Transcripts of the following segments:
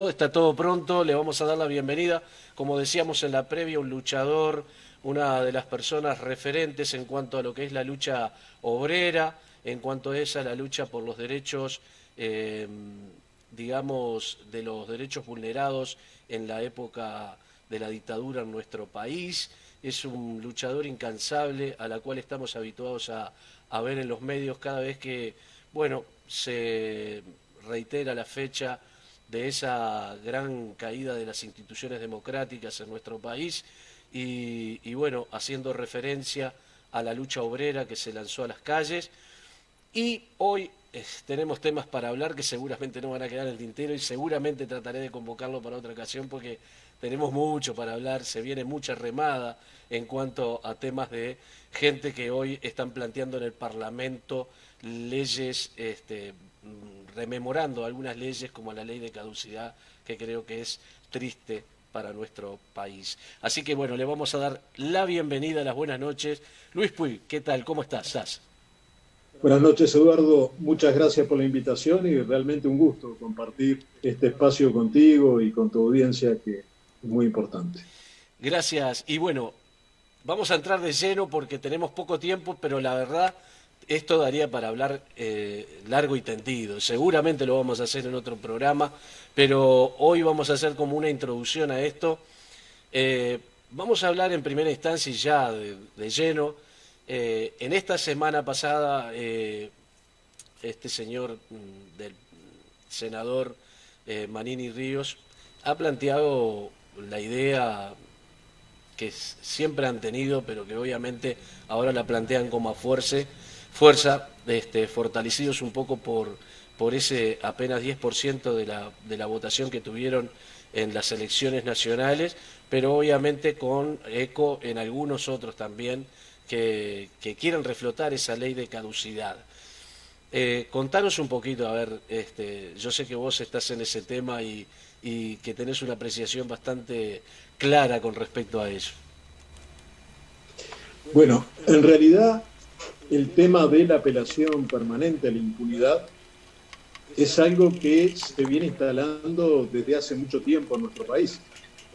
Está todo pronto, le vamos a dar la bienvenida. Como decíamos en la previa, un luchador, una de las personas referentes en cuanto a lo que es la lucha obrera, en cuanto a esa, la lucha por los derechos, eh, digamos, de los derechos vulnerados en la época de la dictadura en nuestro país. Es un luchador incansable a la cual estamos habituados a ver en los medios cada vez que, bueno, se reitera la fecha de esa gran caída de las instituciones democráticas en nuestro país y bueno, haciendo referencia a la lucha obrera que se lanzó a las calles. Y hoy tenemos temas para hablar que seguramente no van a quedar en el tintero y seguramente trataré de convocarlo para otra ocasión porque tenemos mucho para hablar, se viene mucha remada en cuanto a temas de gente que hoy están planteando en el Parlamento leyes, rememorando algunas leyes como la ley de caducidad, que creo que es triste para nuestro país. Así que bueno, le vamos a dar la bienvenida, las buenas noches. Luis Puig, ¿qué tal? ¿Cómo estás? ¿Estás? Buenas noches, Eduardo. Muchas gracias por la invitación y realmente un gusto compartir este espacio contigo y con tu audiencia, que es muy importante. Gracias. Y bueno, vamos a entrar de lleno porque tenemos poco tiempo, pero la verdad, esto daría para hablar largo y tendido. Seguramente lo vamos a hacer en otro programa, pero hoy vamos a hacer como una introducción a esto. Vamos a hablar en primera instancia y ya de lleno. En esta semana pasada, este señor del senador Manini Ríos ha planteado la idea que siempre han tenido, pero que obviamente ahora la plantean como a fuerza, fortalecidos un poco por ese apenas 10% de la votación que tuvieron en las elecciones nacionales, pero obviamente con eco en algunos otros también que quieren reflotar esa ley de caducidad. Contanos un poquito, a ver, yo sé que vos estás en ese tema y que tenés una apreciación bastante clara con respecto a eso. Bueno, en realidad el tema de la apelación permanente a la impunidad es algo que se viene instalando desde hace mucho tiempo en nuestro país.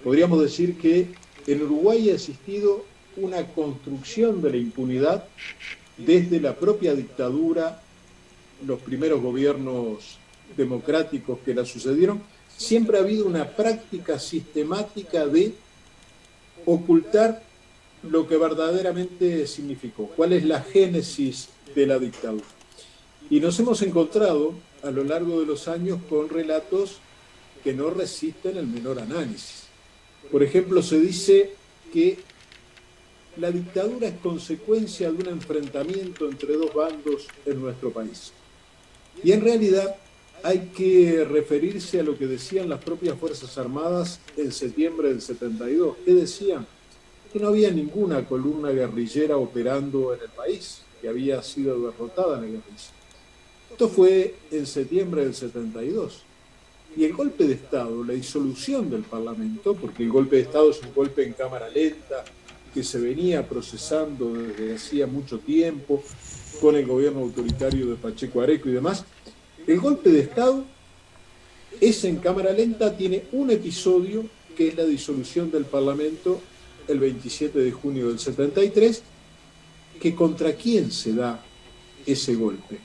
Podríamos decir que en Uruguay ha existido una construcción de la impunidad desde la propia dictadura, los primeros gobiernos democráticos que la sucedieron. Siempre ha habido una práctica sistemática de ocultar lo que verdaderamente significó, cuál es la génesis de la dictadura. Y nos hemos encontrado a lo largo de los años con relatos que no resisten el menor análisis. Por ejemplo, se dice que la dictadura es consecuencia de un enfrentamiento entre dos bandos en nuestro país. Y en realidad hay que referirse a lo que decían las propias Fuerzas Armadas en septiembre del 72. ¿Qué decían? Que no había ninguna columna guerrillera operando en el país, que había sido derrotada en la guerrilla. Esto fue en septiembre del 72. Y el golpe de Estado, la disolución del Parlamento, porque el golpe de Estado es un golpe en cámara lenta, que se venía procesando desde hacía mucho tiempo, con el gobierno autoritario de Pacheco Areco y demás. El golpe de Estado es en cámara lenta, tiene un episodio que es la disolución del Parlamento el 27 de junio del 73, que contra quién se da ese golpe.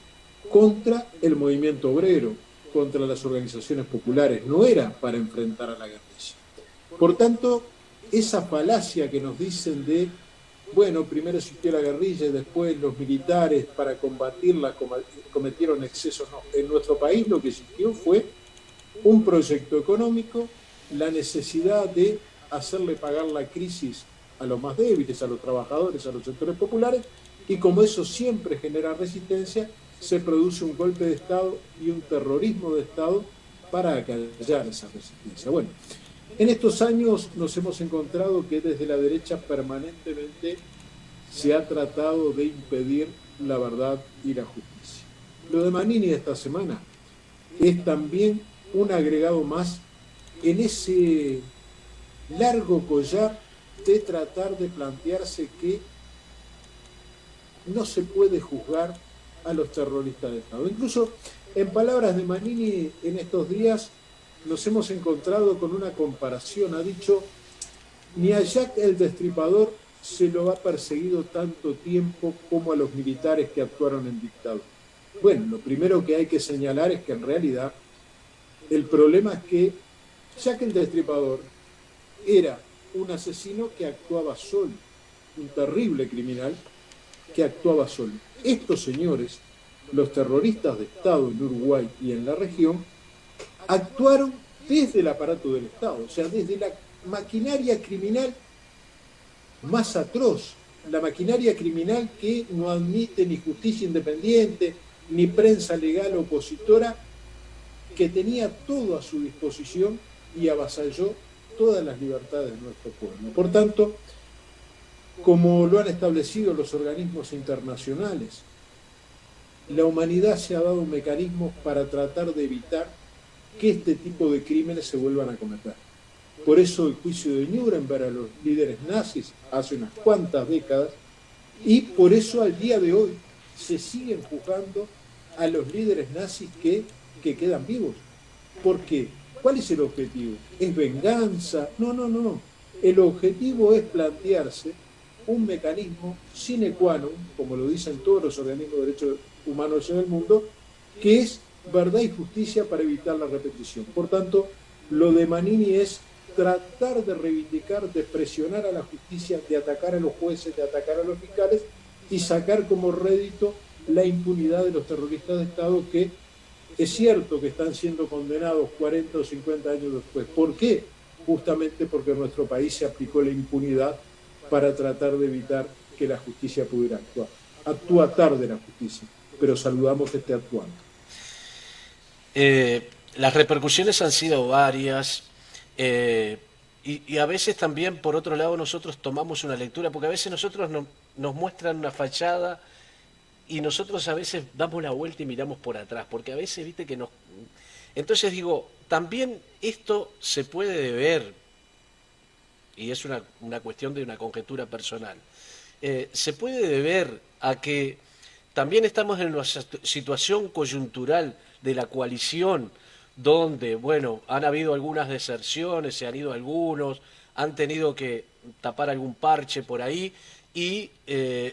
Contra el movimiento obrero, contra las organizaciones populares, no era para enfrentar a la guerrilla. Por tanto, esa falacia que nos dicen de, bueno, primero existió la guerrilla y después los militares para combatirla cometieron excesos, no. En nuestro país lo que existió fue un proyecto económico, la necesidad de hacerle pagar la crisis a los más débiles, a los trabajadores, a los sectores populares, y como eso siempre genera resistencia, se produce un golpe de Estado y un terrorismo de Estado para acallar esa resistencia. Bueno, en estos años nos hemos encontrado que desde la derecha permanentemente se ha tratado de impedir la verdad y la justicia. Lo de Manini esta semana es también un agregado más en ese largo collar de tratar de plantearse que no se puede juzgar a los terroristas de Estado. Incluso, en palabras de Manini en estos días, nos hemos encontrado con una comparación. Ha dicho, ni a Jack el Destripador se lo ha perseguido tanto tiempo como a los militares que actuaron en dictadura. Bueno, lo primero que hay que señalar es que en realidad el problema es que Jack el Destripador era un asesino que actuaba solo, un terrible criminal que actuaba solo. Estos señores, los terroristas de Estado en Uruguay y en la región, actuaron desde el aparato del Estado, o sea, desde la maquinaria criminal más atroz, la maquinaria criminal que no admite ni justicia independiente, ni prensa legal opositora, que tenía todo a su disposición y avasalló todas las libertades de nuestro pueblo. Por tanto, como lo han establecido los organismos internacionales, la humanidad se ha dado mecanismos para tratar de evitar que este tipo de crímenes se vuelvan a cometer. Por eso el juicio de Nuremberg a los líderes nazis hace unas cuantas décadas, y por eso al día de hoy se siguen juzgando a los líderes nazis que quedan vivos. ¿Por qué? ¿Cuál es el objetivo? ¿Es venganza? No. El objetivo es plantearse un mecanismo sine qua non, como lo dicen todos los organismos de derechos humanos en el mundo, que es verdad y justicia para evitar la repetición. Por tanto, lo de Manini es tratar de reivindicar, de presionar a la justicia, de atacar a los jueces, de atacar a los fiscales y sacar como rédito la impunidad de los terroristas de Estado que es cierto que están siendo condenados 40 o 50 años después. ¿Por qué? Justamente porque en nuestro país se aplicó la impunidad para tratar de evitar que la justicia pudiera actuar. Actúa tarde la justicia, pero saludamos que esté actuando. Las repercusiones han sido varias. Y a veces también, por otro lado, nosotros tomamos una lectura, porque a veces nosotros nos muestran una fachada y nosotros a veces damos la vuelta y miramos por atrás, porque a veces, viste, que nos... Entonces digo, también esto se puede deber, y es una cuestión de una conjetura personal, se puede deber a que también estamos en una situación coyuntural de la coalición, donde, bueno, han habido algunas deserciones, se han ido algunos, han tenido que tapar algún parche por ahí y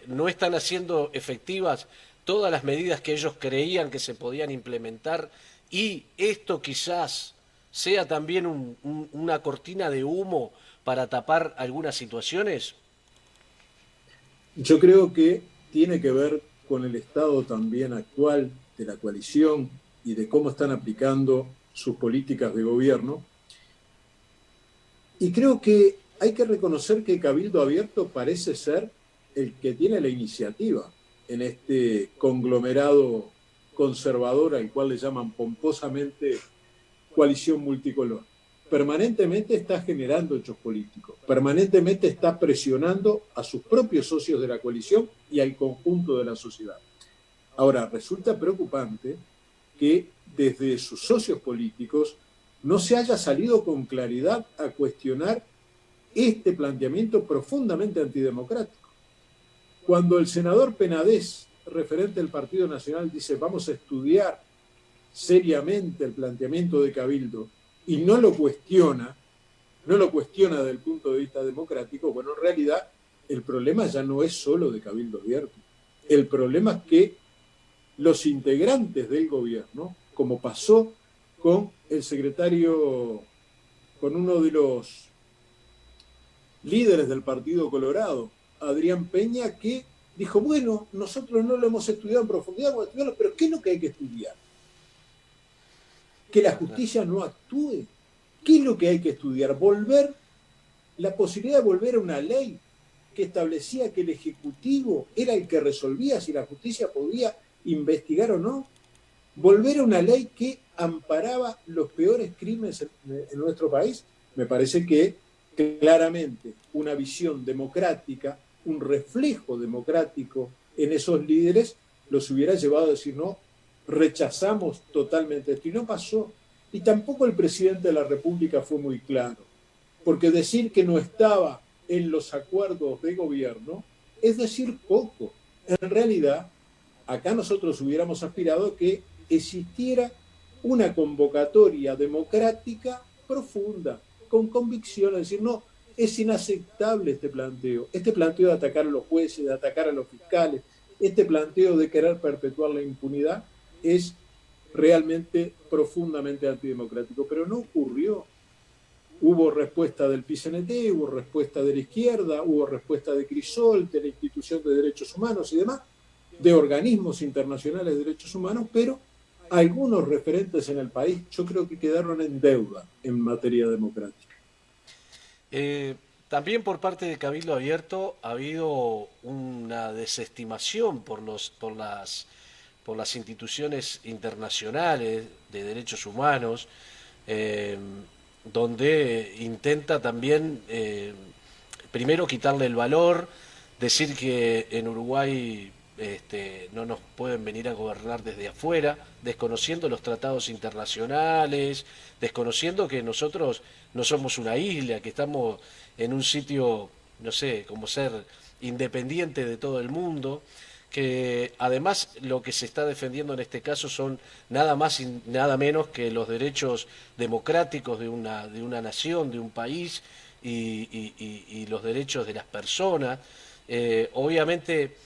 no están haciendo efectivas todas las medidas que ellos creían que se podían implementar, y esto quizás sea también una cortina de humo para tapar algunas situaciones. Yo creo que tiene que ver con el estado también actual de la coalición y de cómo están aplicando sus políticas de gobierno. Y creo que hay que reconocer que Cabildo Abierto parece ser el que tiene la iniciativa en este conglomerado conservador al cual le llaman pomposamente coalición multicolor. Permanentemente está generando hechos políticos, permanentemente está presionando a sus propios socios de la coalición y al conjunto de la sociedad. Ahora, resulta preocupante que desde sus socios políticos no se haya salido con claridad a cuestionar este planteamiento profundamente antidemocrático. Cuando el senador Penades, referente del Partido Nacional, dice vamos a estudiar seriamente el planteamiento de Cabildo y no lo cuestiona desde el punto de vista democrático, bueno, en realidad el problema ya no es solo de Cabildo Abierto. El problema es que los integrantes del gobierno, como pasó con el secretario, con uno de los líderes del Partido Colorado, Adrián Peña, que dijo, bueno, nosotros no lo hemos estudiado en profundidad, pero ¿qué es lo que hay que estudiar? Que la justicia no actúe. ¿Qué es lo que hay que estudiar? La posibilidad de volver a una ley que establecía que el Ejecutivo era el que resolvía si la justicia podía investigar o no. Volver a una ley que amparaba los peores crímenes en nuestro país. Me parece que claramente una visión democrática, un reflejo democrático en esos líderes los hubiera llevado a decir no, rechazamos totalmente esto, y no pasó. Y tampoco el presidente de la República fue muy claro, porque decir que no estaba en los acuerdos de gobierno es decir poco. En realidad, acá nosotros hubiéramos aspirado a que existiera una convocatoria democrática profunda, con convicción, es decir, no, es inaceptable este planteo de atacar a los jueces, de atacar a los fiscales, este planteo de querer perpetuar la impunidad es realmente profundamente antidemocrático, pero no ocurrió. Hubo respuesta del PCNT, hubo respuesta de la izquierda, hubo respuesta de Crisol, de la Institución de Derechos Humanos y demás, de organismos internacionales de derechos humanos, pero algunos referentes en el país yo creo que quedaron en deuda en materia democrática. También por parte de Cabildo Abierto ha habido una desestimación por las instituciones internacionales de derechos humanos, eh, donde intenta también, primero, quitarle el valor, decir que en Uruguay no nos pueden venir a gobernar desde afuera, desconociendo los tratados internacionales, desconociendo que nosotros no somos una isla, que estamos en un sitio, no sé, como ser independiente de todo el mundo, que además lo que se está defendiendo en este caso son nada más y nada menos que los derechos democráticos de una nación, de un país y los derechos de las personas. Obviamente,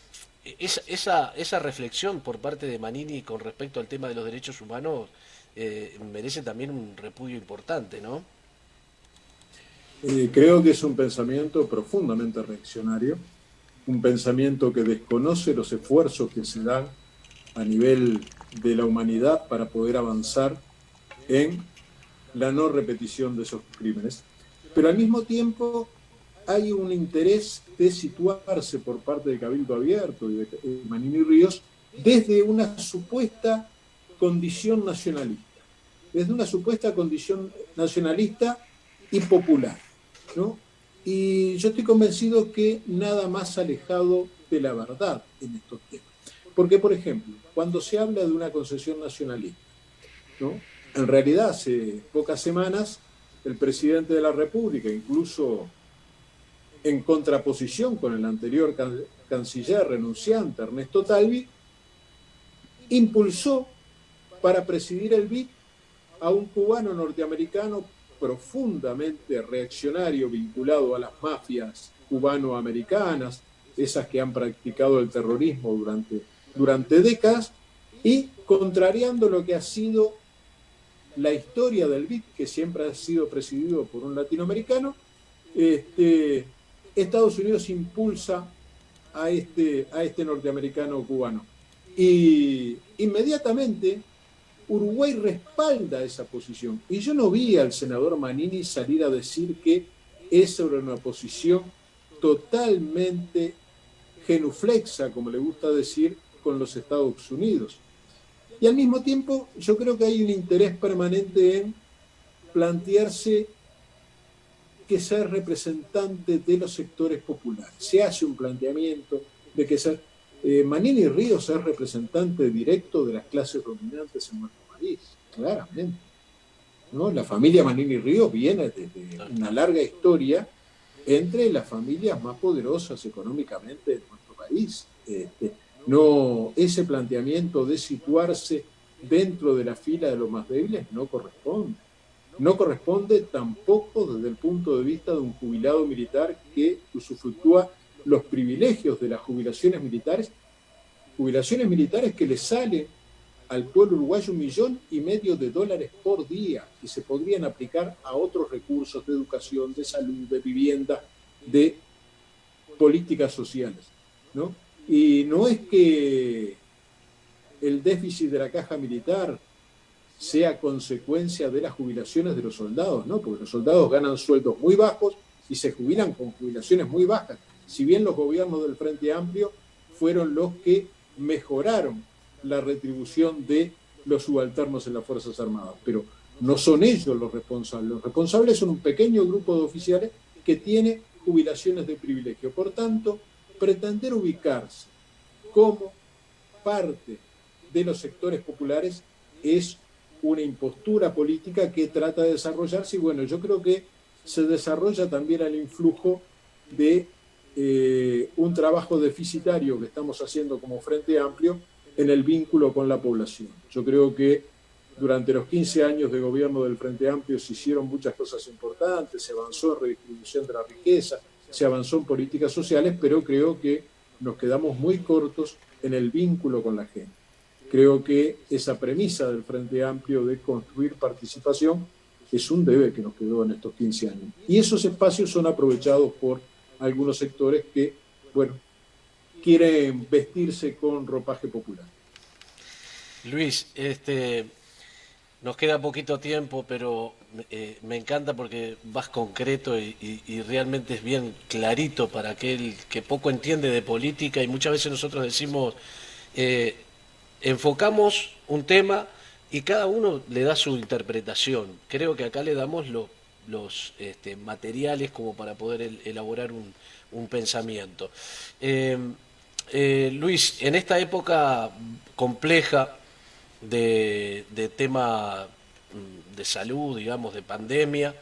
esa reflexión por parte de Manini con respecto al tema de los derechos humanos merece también un repudio importante, ¿no? Creo que es un pensamiento profundamente reaccionario, un pensamiento que desconoce los esfuerzos que se dan a nivel de la humanidad para poder avanzar en la no repetición de esos crímenes. Pero al mismo tiempo hay un interés de situarse por parte de Cabildo Abierto y de Manini Ríos desde una supuesta condición nacionalista, desde una supuesta condición nacionalista y popular, ¿no? Y yo estoy convencido que nada más alejado de la verdad en estos temas. Porque, por ejemplo, cuando se habla de una concesión nacionalista, ¿no? En realidad, hace pocas semanas, el presidente de la República, incluso en contraposición con el anterior canciller renunciante, Ernesto Talvi, impulsó para presidir el BID a un cubano norteamericano profundamente reaccionario, vinculado a las mafias cubano-americanas, esas que han practicado el terrorismo durante décadas, y contrariando lo que ha sido la historia del BID, que siempre ha sido presidido por un latinoamericano. Estados Unidos impulsa a este norteamericano cubano. Y inmediatamente Uruguay respalda esa posición. Y yo no vi al senador Manini salir a decir que esa era una posición totalmente genuflexa, como le gusta decir, con los Estados Unidos. Y al mismo tiempo, yo creo que hay un interés permanente en plantearse que ser representante de los sectores populares. Se hace un planteamiento de que ser Manini Ríos es representante directo de las clases dominantes en nuestro país, claramente, ¿no? La familia Manini Ríos viene desde una larga historia entre las familias más poderosas económicamente de nuestro país. No, ese planteamiento de situarse dentro de la fila de los más débiles no corresponde. No corresponde tampoco desde el punto de vista de un jubilado militar que usufructúa los privilegios de las jubilaciones militares que le salen al pueblo uruguayo $1,500,000 por día, y se podrían aplicar a otros recursos de educación, de salud, de vivienda, de políticas sociales, ¿no? Y no es que el déficit de la caja militar sea consecuencia de las jubilaciones de los soldados, ¿no? Porque los soldados ganan sueldos muy bajos y se jubilan con jubilaciones muy bajas. Si bien los gobiernos del Frente Amplio fueron los que mejoraron la retribución de los subalternos en las Fuerzas Armadas, pero no son ellos los responsables. Los responsables son un pequeño grupo de oficiales que tiene jubilaciones de privilegio. Por tanto, pretender ubicarse como parte de los sectores populares es una impostura política que trata de desarrollarse, y bueno, yo creo que se desarrolla también al influjo de un trabajo deficitario que estamos haciendo como Frente Amplio en el vínculo con la población. Yo creo que Durante los 15 años de gobierno del Frente Amplio se hicieron muchas cosas importantes, se avanzó en redistribución de la riqueza, se avanzó en políticas sociales, pero creo que nos quedamos muy cortos en el vínculo con la gente. Creo que esa premisa del Frente Amplio de construir participación es un debe que nos quedó en estos 15 años. Y esos espacios son aprovechados por algunos sectores que, bueno, quieren vestirse con ropaje popular. Luis, nos queda poquito tiempo, pero me encanta porque vas concreto y realmente es bien clarito para aquel que poco entiende de política, y muchas veces nosotros decimos, enfocamos un tema y cada uno le da su interpretación. Creo que acá le damos los materiales como para poder elaborar un pensamiento. Luis, en esta época compleja de tema de salud, digamos, de pandemia,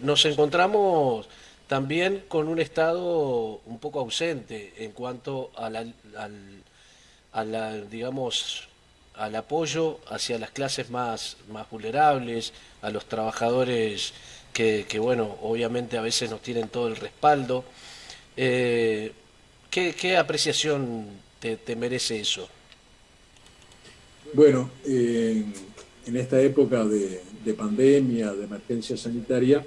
nos encontramos también con un Estado un poco ausente en cuanto digamos, al apoyo hacia las clases más vulnerables, a los trabajadores que, bueno, obviamente a veces nos tienen todo el respaldo. ¿Qué apreciación te merece eso? Bueno, en esta época de pandemia, de emergencia sanitaria,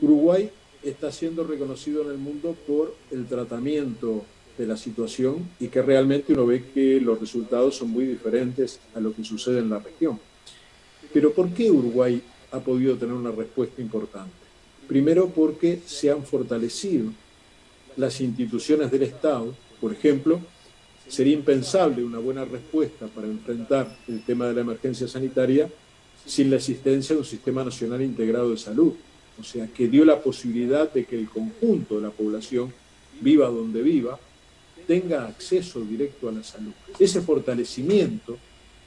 Uruguay está siendo reconocido en el mundo por el tratamiento de la situación y que realmente uno ve que los resultados son muy diferentes a lo que sucede en la región. Pero ¿por qué Uruguay ha podido tener una respuesta importante? Primero porque se han fortalecido las instituciones del Estado. Por ejemplo, sería impensable una buena respuesta para enfrentar el tema de la emergencia sanitaria sin la existencia de un sistema nacional integrado de salud. O sea, que dio la posibilidad de que el conjunto de la población, viva donde viva, tenga acceso directo a la salud. Ese fortalecimiento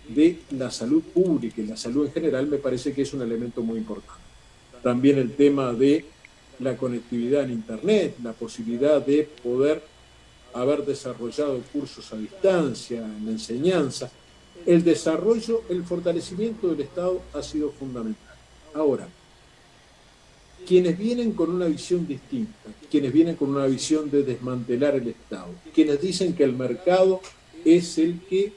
de la salud pública y la salud en general me parece que es un elemento muy importante. También el tema de la conectividad en Internet, la posibilidad de poder haber desarrollado cursos a distancia, en enseñanza. El desarrollo, el fortalecimiento del Estado ha sido fundamental. Ahora, quienes vienen con una visión distinta, quienes vienen con una visión de desmantelar el Estado, quienes dicen que el mercado es el que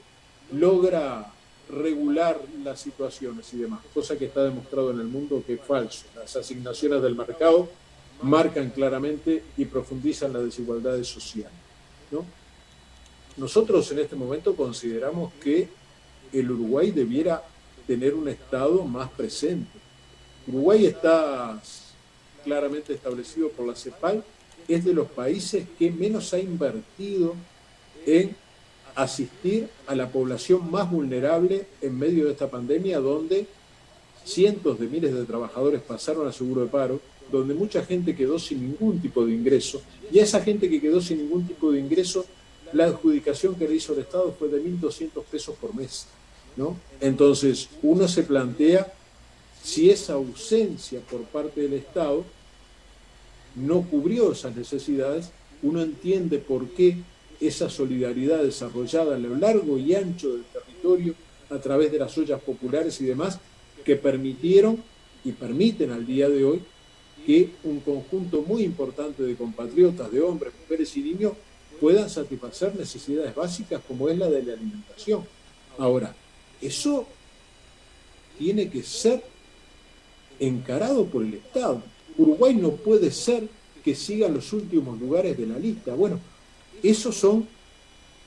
logra regular las situaciones y demás, cosa que está demostrado en el mundo que es falso. Las asignaciones del mercado marcan claramente y profundizan las desigualdades sociales, ¿no? Nosotros en este momento consideramos que el Uruguay debiera tener un Estado más presente. Uruguay está claramente establecido por la CEPAL, es de los países que menos ha invertido en asistir a la población más vulnerable en medio de esta pandemia, donde cientos de miles de trabajadores pasaron a seguro de paro, donde mucha gente quedó sin ningún tipo de ingreso, y a esa gente que quedó sin ningún tipo de ingreso, la adjudicación que le hizo el Estado fue de 1.200 pesos por mes, ¿no? Entonces, uno se plantea si esa ausencia por parte del Estado no cubrió esas necesidades. Uno entiende por qué esa solidaridad desarrollada a lo largo y ancho del territorio a través de las ollas populares y demás, que permitieron y permiten al día de hoy que un conjunto muy importante de compatriotas, de hombres, mujeres y niños, puedan satisfacer necesidades básicas como es la de la alimentación. Ahora, eso tiene que ser encarado por el Estado. Uruguay no puede ser que siga en los últimos lugares de la lista. Bueno, eso son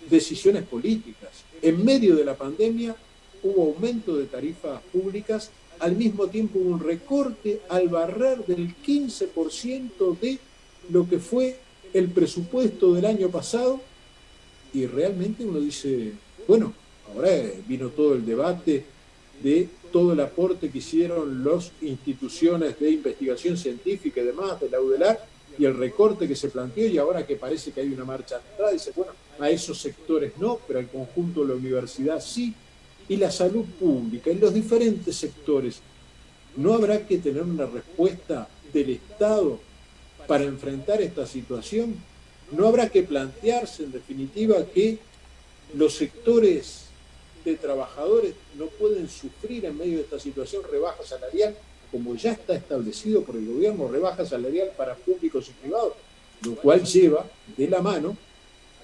decisiones políticas. En medio de la pandemia hubo aumento de tarifas públicas, al mismo tiempo hubo un recorte al barrer del 15% de lo que fue el presupuesto del año pasado, y realmente uno dice, bueno, ahora vino todo el debate de todo el aporte que hicieron las instituciones de investigación científica y demás, de la UDELAR, y el recorte que se planteó, y ahora que parece que hay una marcha atrás, dice, bueno, a esos sectores no, pero al conjunto de la universidad sí, y la salud pública, en los diferentes sectores. ¿No habrá que tener una respuesta del Estado para enfrentar esta situación? ¿No habrá que plantearse, en definitiva, que los sectores de trabajadores no pueden sufrir en medio de esta situación rebaja salarial, como ya está establecido por el gobierno, rebaja salarial para públicos y privados, lo cual lleva de la mano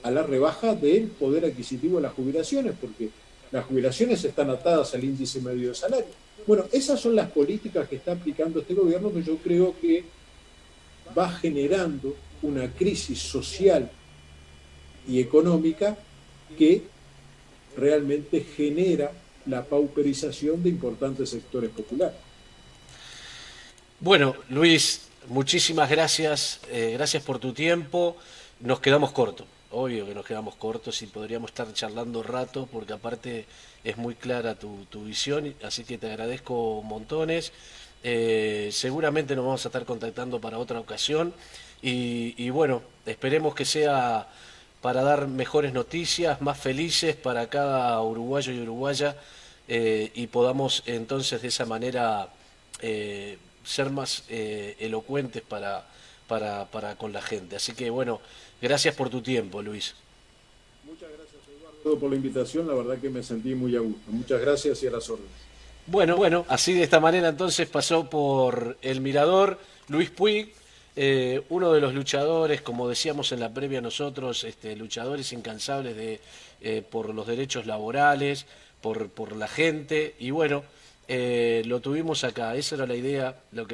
a la rebaja del poder adquisitivo de las jubilaciones, porque las jubilaciones están atadas al índice medio de salario. Bueno, esas son las políticas que está aplicando este gobierno, que yo creo que va generando una crisis social y económica que realmente genera la pauperización de importantes sectores populares. Bueno, Luis, muchísimas gracias, gracias por tu tiempo. Nos quedamos cortos, obvio que nos quedamos cortos y podríamos estar charlando rato porque aparte es muy clara tu visión, así que te agradezco montones. Seguramente nos vamos a estar contactando para otra ocasión y bueno, esperemos que sea para dar mejores noticias, más felices para cada uruguayo y uruguaya y podamos entonces de esa manera ser más elocuentes para con la gente. Así que bueno, gracias por tu tiempo, Luis. Muchas gracias, Eduardo, por la invitación. La verdad que me sentí muy a gusto. Muchas gracias y a las órdenes. Bueno, así de esta manera entonces pasó por El Mirador Luis Puig, uno de los luchadores, como decíamos en la previa nosotros, luchadores incansables por los derechos laborales, por la gente, y bueno, lo tuvimos acá, esa era la idea, lo que